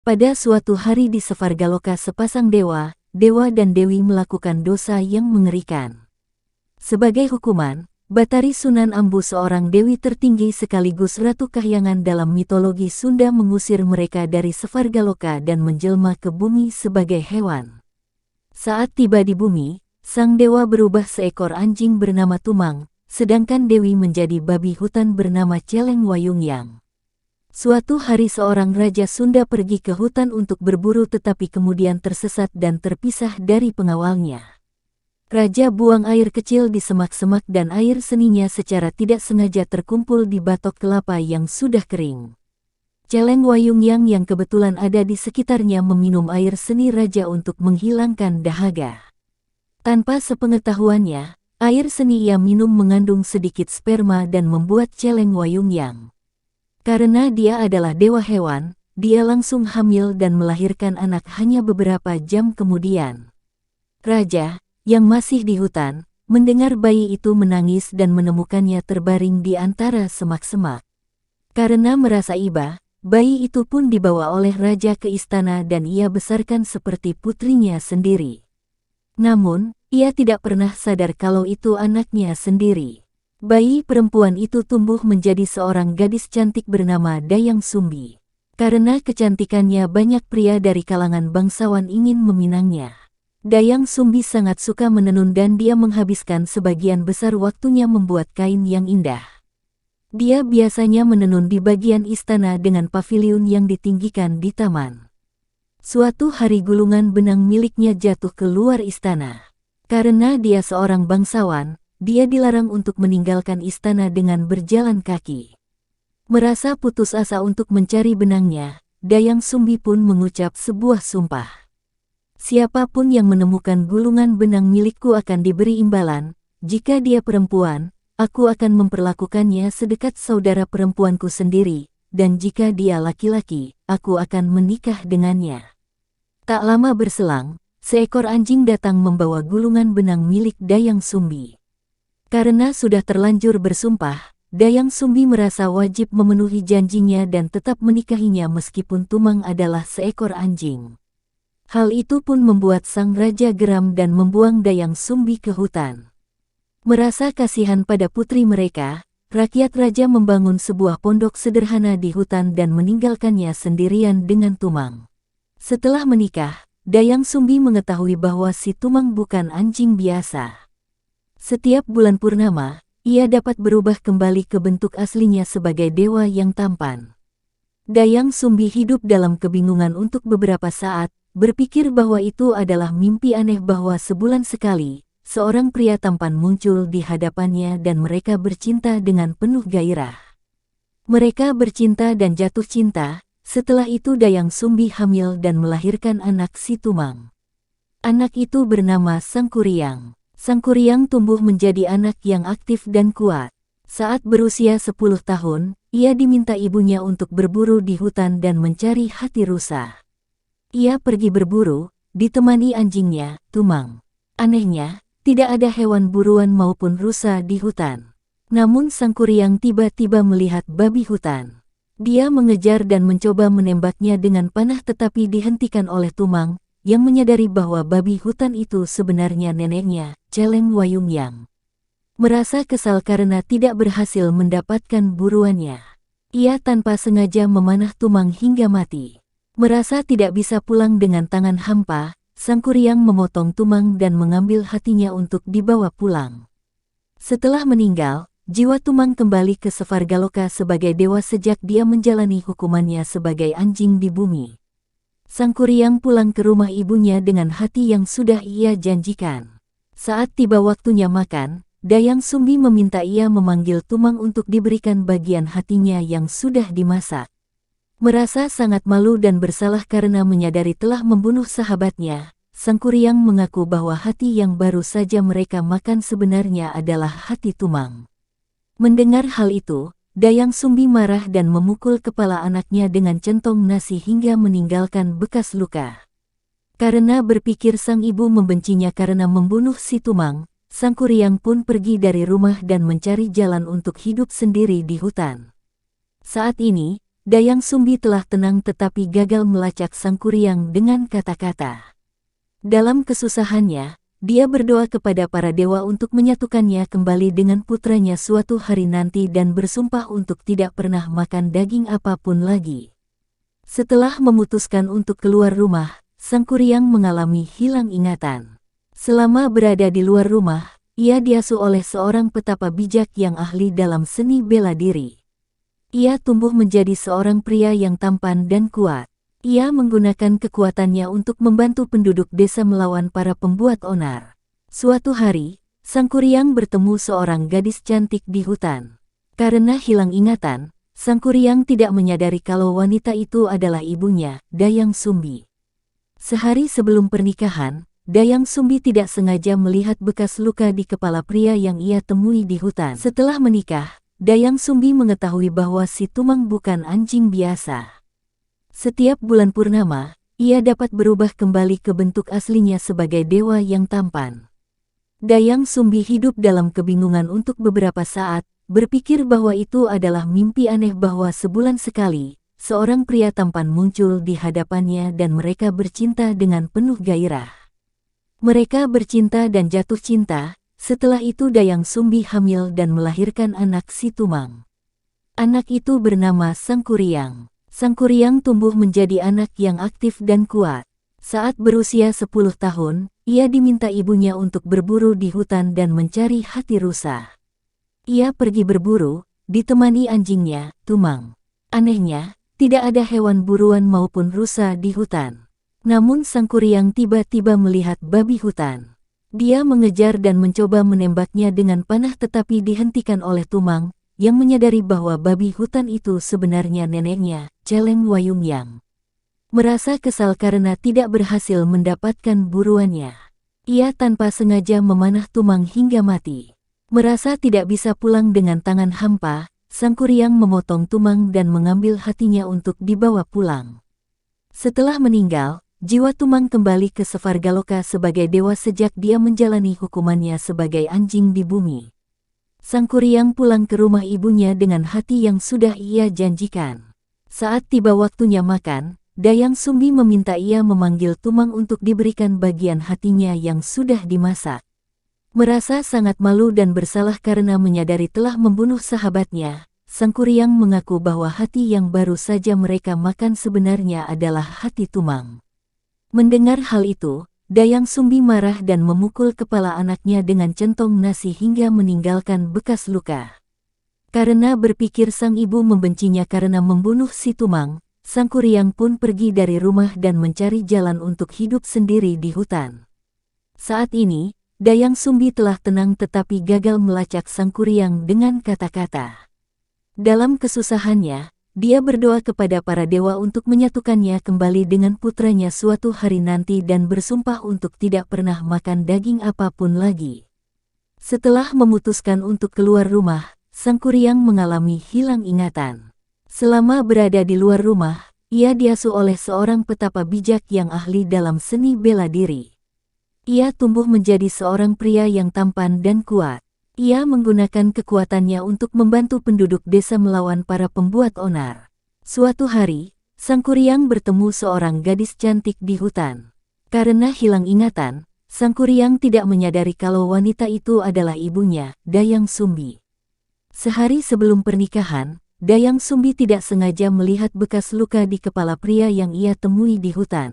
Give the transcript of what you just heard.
Pada suatu hari di Sefargaloka sepasang dewa dan dewi melakukan dosa yang mengerikan. Sebagai hukuman, Batari Sunan Ambu seorang dewi tertinggi sekaligus Ratu Kahyangan dalam mitologi Sunda mengusir mereka dari Sefargaloka dan menjelma ke bumi sebagai hewan. Saat tiba di bumi, sang dewa berubah seekor anjing bernama Tumang, sedangkan dewi menjadi babi hutan bernama Celeng Wayungyang. Suatu hari seorang raja Sunda pergi ke hutan untuk berburu tetapi kemudian tersesat dan terpisah dari pengawalnya. Raja buang air kecil di semak-semak dan air seninya secara tidak sengaja terkumpul di batok kelapa yang sudah kering. Celeng Wayungyang yang kebetulan ada di sekitarnya meminum air seni raja untuk menghilangkan dahaga. Tanpa sepengetahuannya, air seni ia minum mengandung sedikit sperma dan membuat Celeng Wayungyang. Karena dia adalah dewa hewan, dia langsung hamil dan melahirkan anak hanya beberapa jam kemudian. Raja, yang masih di hutan, mendengar bayi itu menangis dan menemukannya terbaring di antara semak-semak. Karena merasa iba, bayi itu pun dibawa oleh raja ke istana dan ia besarkan seperti putrinya sendiri. Namun, ia tidak pernah sadar kalau itu anaknya sendiri. Bayi perempuan itu tumbuh menjadi seorang gadis cantik bernama Dayang Sumbi. Karena kecantikannya banyak pria dari kalangan bangsawan ingin meminangnya. Dayang Sumbi sangat suka menenun dan dia menghabiskan sebagian besar waktunya membuat kain yang indah. Dia biasanya menenun di bagian istana dengan paviliun yang ditinggikan di taman. Suatu hari gulungan benang miliknya jatuh ke luar istana. Karena dia seorang bangsawan, dia dilarang untuk meninggalkan istana dengan berjalan kaki. Merasa putus asa untuk mencari benangnya, Dayang Sumbi pun mengucap sebuah sumpah. Siapapun yang menemukan gulungan benang milikku akan diberi imbalan. Jika dia perempuan, aku akan memperlakukannya sedekat saudara perempuanku sendiri, dan jika dia laki-laki, aku akan menikah dengannya. Tak lama berselang, seekor anjing datang membawa gulungan benang milik Dayang Sumbi. Karena sudah terlanjur bersumpah, Dayang Sumbi merasa wajib memenuhi janjinya dan tetap menikahinya meskipun Tumang adalah seekor anjing. Hal itu pun membuat sang raja geram dan membuang Dayang Sumbi ke hutan. Merasa kasihan pada putri mereka, rakyat raja membangun sebuah pondok sederhana di hutan dan meninggalkannya sendirian dengan Tumang. Setelah menikah, Dayang Sumbi mengetahui bahwa si Tumang bukan anjing biasa. Setiap bulan purnama, ia dapat berubah kembali ke bentuk aslinya sebagai dewa yang tampan. Dayang Sumbi hidup dalam kebingungan untuk beberapa saat, berpikir bahwa itu adalah mimpi aneh bahwa sebulan sekali, seorang pria tampan muncul di hadapannya dan mereka bercinta dengan penuh gairah. Mereka bercinta dan jatuh cinta. Setelah itu Dayang Sumbi hamil dan melahirkan anak si Tumang. Anak itu bernama Sangkuriang. Sangkuriang tumbuh menjadi anak yang aktif dan kuat. Saat berusia 10 tahun, ia diminta ibunya untuk berburu di hutan dan mencari hati rusa. Ia pergi berburu, ditemani anjingnya, Tumang. Anehnya, tidak ada hewan buruan maupun rusa di hutan. Namun Sangkuriang tiba-tiba melihat babi hutan. Dia mengejar dan mencoba menembaknya dengan panah tetapi dihentikan oleh Tumang, yang menyadari bahwa babi hutan itu sebenarnya neneknya, Celeng Wayungyang. Merasa kesal karena tidak berhasil mendapatkan buruannya. Ia tanpa sengaja memanah Tumang hingga mati. Merasa tidak bisa pulang dengan tangan hampa, Sangkuriang memotong Tumang dan mengambil hatinya untuk dibawa pulang. Setelah meninggal, jiwa Tumang kembali ke Sefargaloka sebagai dewa sejak dia menjalani hukumannya sebagai anjing di bumi. Sangkuriang pulang ke rumah ibunya dengan hati yang sudah ia janjikan. Saat tiba waktunya makan, Dayang Sumbi meminta ia memanggil Tumang untuk diberikan bagian hatinya yang sudah dimasak. Merasa sangat malu dan bersalah karena menyadari telah membunuh sahabatnya, Sangkuriang mengaku bahwa hati yang baru saja mereka makan sebenarnya adalah hati Tumang. Mendengar hal itu, Dayang Sumbi marah dan memukul kepala anaknya dengan centong nasi hingga meninggalkan bekas luka. Karena berpikir sang ibu membencinya karena membunuh si Tumang, Sangkuriang pun pergi dari rumah dan mencari jalan untuk hidup sendiri di hutan. Saat ini, Dayang Sumbi telah tenang tetapi gagal melacak Sang Kuryang dengan kata-kata. Dalam kesusahannya, dia berdoa kepada para dewa untuk menyatukannya kembali dengan putranya suatu hari nanti dan bersumpah untuk tidak pernah makan daging apapun lagi. Setelah memutuskan untuk keluar rumah, Sang Kuryang mengalami hilang ingatan. Selama berada di luar rumah, ia diasuh oleh seorang petapa bijak yang ahli dalam seni bela diri. Ia tumbuh menjadi seorang pria yang tampan dan kuat. Ia menggunakan kekuatannya untuk membantu penduduk desa melawan para pembuat onar. Suatu hari, Sang Kuryang bertemu seorang gadis cantik di hutan. Karena hilang ingatan, Sang Kuryang tidak menyadari kalau wanita itu adalah ibunya, Dayang Sumbi. Sehari sebelum pernikahan, Dayang Sumbi tidak sengaja melihat bekas luka di kepala pria yang ia temui di hutan. Setelah menikah, Dayang Sumbi mengetahui bahwa si Tumang bukan anjing biasa. Setiap bulan purnama, ia dapat berubah kembali ke bentuk aslinya sebagai dewa yang tampan. Dayang Sumbi hidup dalam kebingungan untuk beberapa saat, berpikir bahwa itu adalah mimpi aneh bahwa sebulan sekali, seorang pria tampan muncul di hadapannya dan mereka bercinta dengan penuh gairah. Mereka bercinta dan jatuh cinta, setelah itu Dayang Sumbi hamil dan melahirkan anak si Tumang. Anak itu bernama Sang Kuryang. Sang Kuryang tumbuh menjadi anak yang aktif dan kuat. Saat berusia 10 tahun, ia diminta ibunya untuk berburu di hutan dan mencari hati rusa. Ia pergi berburu, ditemani anjingnya, Tumang. Anehnya, tidak ada hewan buruan maupun rusa di hutan. Namun Sang Kuryang tiba-tiba melihat babi hutan. Dia mengejar dan mencoba menembaknya dengan panah tetapi dihentikan oleh Tumang, yang menyadari bahwa babi hutan itu sebenarnya neneknya, Celeng Wayungyang. Merasa kesal karena tidak berhasil mendapatkan buruannya, ia tanpa sengaja memanah Tumang hingga mati. Merasa tidak bisa pulang dengan tangan hampa, Sang Kuryang memotong Tumang dan mengambil hatinya untuk dibawa pulang. Setelah meninggal, jiwa Tumang kembali ke Svargaloka sebagai dewa sejak dia menjalani hukumannya sebagai anjing di bumi. Sang Kuryang pulang ke rumah ibunya dengan hati yang sudah ia janjikan. Saat tiba waktunya makan, Dayang Sumbi meminta ia memanggil Tumang untuk diberikan bagian hatinya yang sudah dimasak. Merasa sangat malu dan bersalah karena menyadari telah membunuh sahabatnya, Sang Kuryang mengaku bahwa hati yang baru saja mereka makan sebenarnya adalah hati Tumang. Mendengar hal itu, Dayang Sumbi marah dan memukul kepala anaknya dengan centong nasi hingga meninggalkan bekas luka. Karena berpikir sang ibu membencinya karena membunuh si Tumang, Sang Kuryang pun pergi dari rumah dan mencari jalan untuk hidup sendiri di hutan. Saat ini, Dayang Sumbi telah tenang tetapi gagal melacak Sang Kuryang dengan kata-kata. Dalam kesusahannya, dia berdoa kepada para dewa untuk menyatukannya kembali dengan putranya suatu hari nanti dan bersumpah untuk tidak pernah makan daging apapun lagi. Setelah memutuskan untuk keluar rumah, Sang Kuryang mengalami hilang ingatan. Selama berada di luar rumah, ia diasuh oleh seorang petapa bijak yang ahli dalam seni bela diri. Ia tumbuh menjadi seorang pria yang tampan dan kuat. Ia menggunakan kekuatannya untuk membantu penduduk desa melawan para pembuat onar. Suatu hari, Sang Kuryang bertemu seorang gadis cantik di hutan. Karena hilang ingatan, Sang Kuryang tidak menyadari kalau wanita itu adalah ibunya, Dayang Sumbi. Sehari sebelum pernikahan, Dayang Sumbi tidak sengaja melihat bekas luka di kepala pria yang ia temui di hutan.